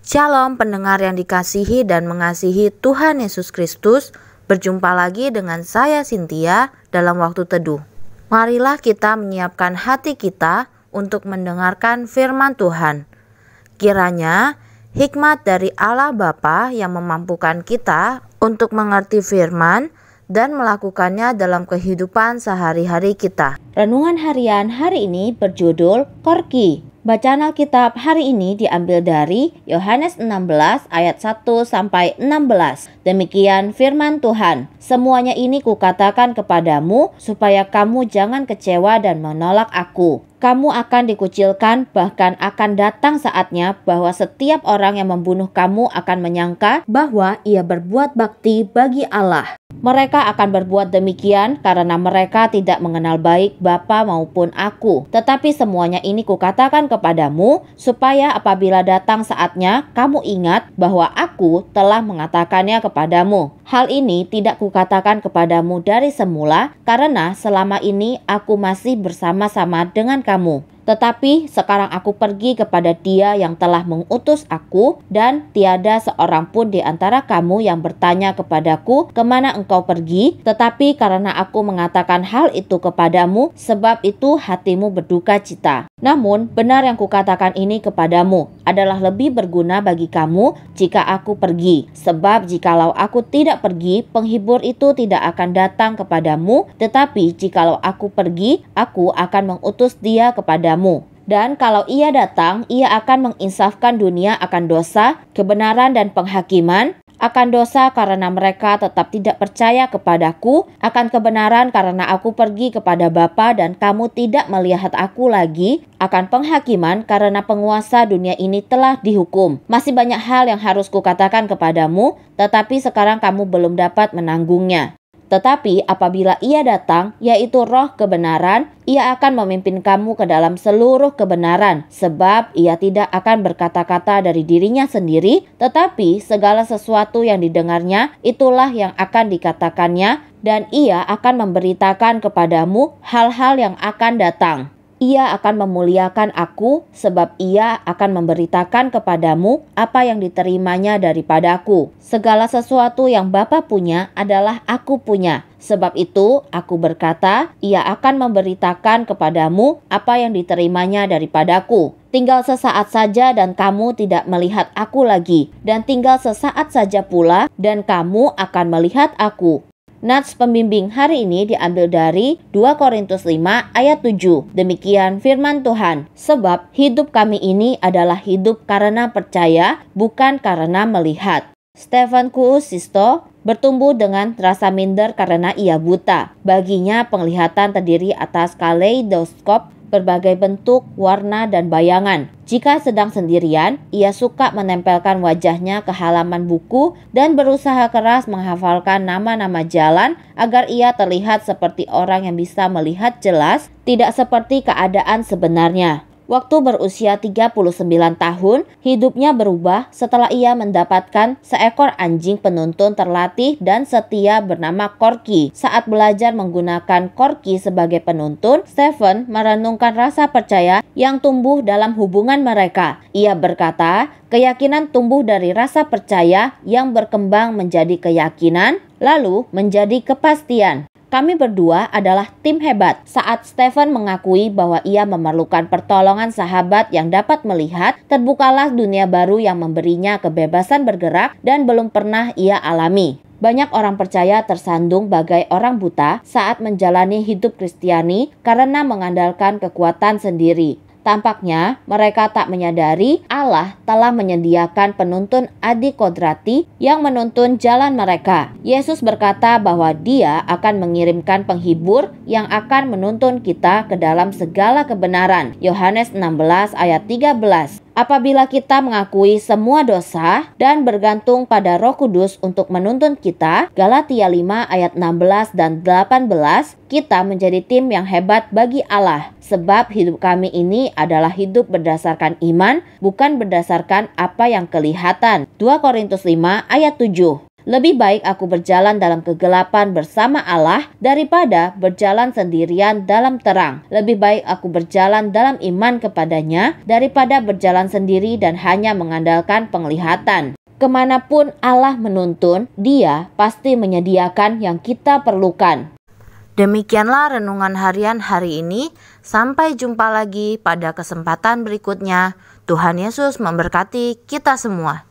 Shalom pendengar yang dikasihi dan mengasihi Tuhan Yesus Kristus. Berjumpa lagi dengan saya Cynthia dalam waktu teduh. Marilah kita menyiapkan hati kita untuk mendengarkan firman Tuhan. Kiranya hikmat dari Allah Bapa yang memampukan kita untuk mengerti firman dan melakukannya dalam kehidupan sehari-hari kita. Renungan harian hari ini berjudul Korki. Bacaan Alkitab hari ini diambil dari Yohanes 16 ayat 1 sampai 16. Demikian firman Tuhan. Semuanya ini kukatakan kepadamu supaya kamu jangan kecewa dan menolak aku. Kamu akan dikucilkan, bahkan akan datang saatnya bahwa setiap orang yang membunuh kamu akan menyangka bahwa ia berbuat bakti bagi Allah. Mereka akan berbuat demikian karena mereka tidak mengenal baik Bapa maupun aku. Tetapi semuanya ini kukatakan kepadamu supaya apabila datang saatnya kamu ingat bahwa aku telah mengatakannya kepadamu. Hal ini tidak kukatakan kepadamu dari semula karena selama ini aku masih bersama-sama dengan kamu. Tetapi sekarang aku pergi kepada Dia yang telah mengutus aku, dan tiada seorang pun di antara kamu yang bertanya kepadaku, kemana engkau pergi? Tetapi karena aku mengatakan hal itu kepadamu, sebab itu hatimu berduka cita. Namun benar yang kukatakan ini kepadamu adalah lebih berguna bagi kamu jika aku pergi. Sebab jikalau aku tidak pergi, penghibur itu tidak akan datang kepadamu, tetapi jikalau aku pergi, aku akan mengutus Dia kepadamu. Dan kalau ia datang, ia akan menginsafkan dunia akan dosa, kebenaran dan penghakiman, akan dosa karena mereka tetap tidak percaya kepadaku, akan kebenaran karena aku pergi kepada Bapa dan kamu tidak melihat aku lagi, akan penghakiman karena penguasa dunia ini telah dihukum. Masih banyak hal yang harus kukatakan kepadamu, tetapi sekarang kamu belum dapat menanggungnya. Tetapi apabila ia datang, yaitu Roh kebenaran, ia akan memimpin kamu ke dalam seluruh kebenaran, sebab ia tidak akan berkata-kata dari dirinya sendiri, tetapi segala sesuatu yang didengarnya, itulah yang akan dikatakannya, dan ia akan memberitakan kepadamu hal-hal yang akan datang. Ia akan memuliakan aku, sebab ia akan memberitakan kepadamu apa yang diterimanya daripadaku. Segala sesuatu yang Bapa punya adalah aku punya. Sebab itu aku berkata, ia akan memberitakan kepadamu apa yang diterimanya daripadaku. Tinggal sesaat saja dan kamu tidak melihat aku lagi. Dan tinggal sesaat saja pula dan kamu akan melihat aku. Nats pembimbing hari ini diambil dari 2 Korintus 5 ayat 7. Demikian firman Tuhan. Sebab hidup kami ini adalah hidup karena percaya, bukan karena melihat. Stephen Sisto bertumbuh dengan rasa minder karena ia buta. Baginya penglihatan terdiri atas kaleidoskop berbagai bentuk, warna, dan bayangan. Jika sedang sendirian, ia suka menempelkan wajahnya ke halaman buku dan berusaha keras menghafalkan nama-nama jalan agar ia terlihat seperti orang yang bisa melihat jelas, tidak seperti keadaan sebenarnya. Waktu berusia 39 tahun, hidupnya berubah setelah ia mendapatkan seekor anjing penuntun terlatih dan setia bernama Korki. Saat belajar menggunakan Korki sebagai penuntun, Stephen merenungkan rasa percaya yang tumbuh dalam hubungan mereka. Ia berkata, keyakinan tumbuh dari rasa percaya yang berkembang menjadi keyakinan, lalu menjadi kepastian. Kami berdua adalah tim hebat. Saat Stephen mengakui bahwa ia memerlukan pertolongan sahabat yang dapat melihat, terbukalah dunia baru yang memberinya kebebasan bergerak dan belum pernah ia alami. Banyak orang percaya tersandung bagai orang buta saat menjalani hidup Kristiani karena mengandalkan kekuatan sendiri. Tampaknya mereka tak menyadari Allah telah menyediakan penuntun adikodrati yang menuntun jalan mereka. Yesus berkata bahwa Dia akan mengirimkan penghibur yang akan menuntun kita ke dalam segala kebenaran. Yohanes 16 ayat 13. Apabila kita mengakui semua dosa dan bergantung pada Roh Kudus untuk menuntun kita, Galatia 5 ayat 16 dan 18, kita menjadi tim yang hebat bagi Allah. Sebab hidup kami ini adalah hidup berdasarkan iman, bukan berdasarkan apa yang kelihatan. 2 Korintus 5 ayat 7. Lebih baik aku berjalan dalam kegelapan bersama Allah daripada berjalan sendirian dalam terang. Lebih baik aku berjalan dalam iman kepadanya daripada berjalan sendiri dan hanya mengandalkan penglihatan. Kemanapun Allah menuntun, Dia pasti menyediakan yang kita perlukan. Demikianlah renungan harian hari ini. Sampai jumpa lagi pada kesempatan berikutnya. Tuhan Yesus memberkati kita semua.